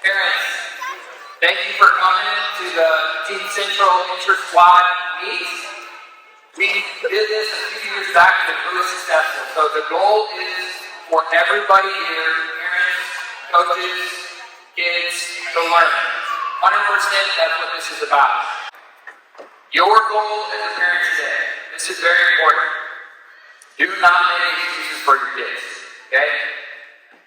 Parents, thank you for coming to the Teen Central Inter-Squad meet. We did this a few years back and it was successful. So the goal is for everybody here, parents, coaches, kids, to learn. 100% that's what this is about. Your goal as a parent today, this is very important. Do not make excuses for your kids, okay?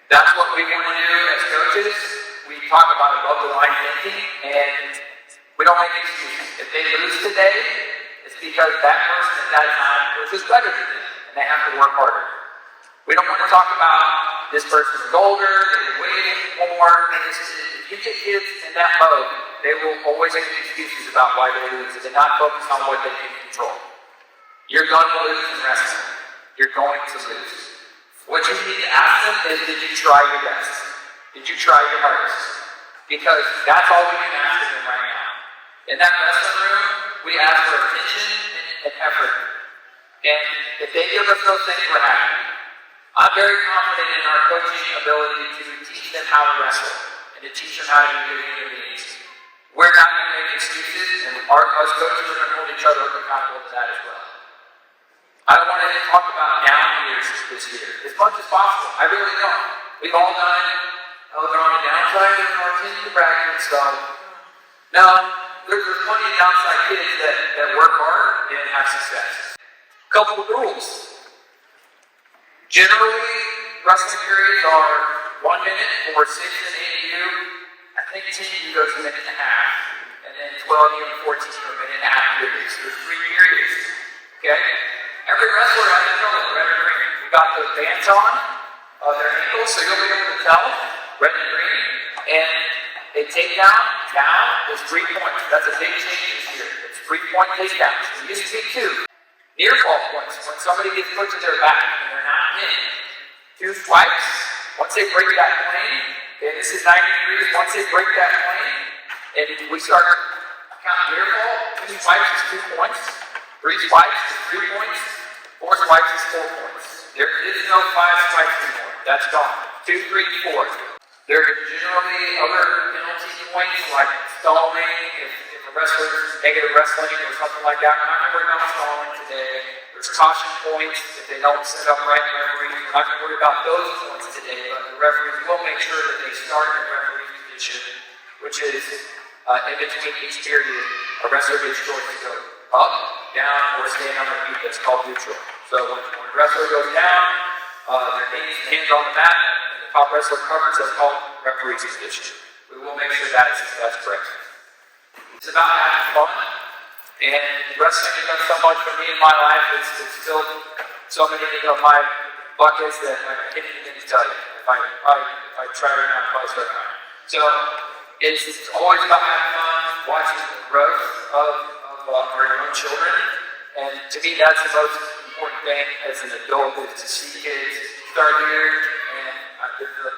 That's what we want to do as coaches. We talk about above the line thinking, and we don't make excuses. If they lose today, it's because that person at that time was just better than them, and they have to work harder. We don't want to talk about this person is older, they're waiting more. If you get kids in that mode, they will always make excuses about why they lose and not focus on what they can control. You're going to lose in wrestling. You're going to lose. What you need to ask them is, did you try your best? Did you try your hardest? Because that's all we can ask of them right now. In that wrestling room, we ask for attention and effort. And if they give us those things, we're happy. I'm very confident in our coaching ability to teach them how to wrestle and to teach them how to be good human beings. We're not going to make excuses, and us coaches are going to hold each other accountable to that as well. I don't want to talk about down years this year as much as possible. I really don't. We've all done it. They're on the downside and our team to practice. So, no, there's plenty of downside kids that work hard and have success. Couple of rules. Generally, wrestling periods are 1 minute for 6 and 8 of you. I think 10 of you goes a minute and a half. And then 12 of you and 14 are a minute and a half periods. There's 3 periods. Okay? Every wrestler has a color, red and green. We got those bands on their ankles, so you'll be able to tell red and green. And a takedown now is 3 points. That's a big change this year. It's 3-point takedowns. We used to see 2. Near fall points, when somebody gets put to their back and they're not in. 2 swipes, once they break that plane, and this is 90 degrees, once they break that plane, and we start counting near fall, 2 swipes is 2 points, 3 swipes is 3 points, 4 swipes is 4 points. There is no 5 swipes anymore. That's gone. 2, 3, 4. There are generally other penalty points like stalling, if a wrestler is negative wrestling or something like that. We're not going to worry about stalling today. There's caution points if they don't set up right referees. We're not going to worry about those points today, but the referees will make sure that they start in referee's position, which is in between each period. A wrestler gets choice to go up, down, or stand on their feet. That's called neutral. So when a wrestler goes down, their hands on the mat, and the top wrestler covers, that's called referee's position. We will make sure that's correct. It's about having fun, and wrestling has done so much for me in my life. It's filled so many of my buckets that I can't even tell you. If I try right now, I'll probably start crying. So it's always about having fun, watching the growth of our own children, and to me that's the most important thing as an adult is to see kids start here, and there's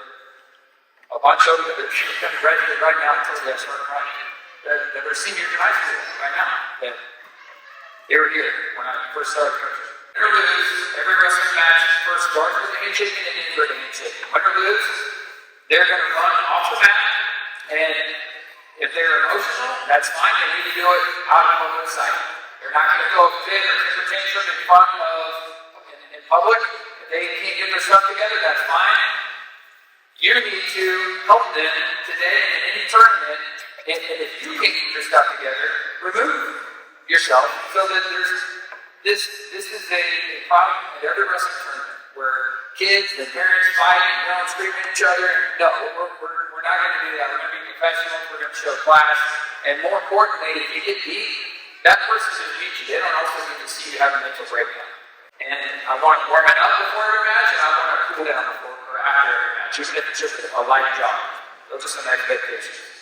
a bunch of them that are going to graduate right now until they start crying. That are seniors in high school right now. That they were here when I first started coaching. Win or lose, every wrestling match first starts with a handshake and ends with a handshake. Win or lose, they're going to run off the mat, and if they're emotional, that's fine. They need to do it out of public sight. They're not going to go fit or temper tantrum in front of in public. If they can't get their stuff together, that's fine. You need to help them today in any tournament. And if you can't get your stuff together, remove yourself so that this is a problem at every wrestling tournament where kids and parents fight and scream at each other. No, we're not going to do that. We're going to be professionals. We're going to show class. And more importantly, if you get beat, that person who beat you, they don't also need to see you have a mental breakdown. And I want to warm it up before every match, and I want to cool down before or after every match, even if it's just a light jog. Those are some expectations.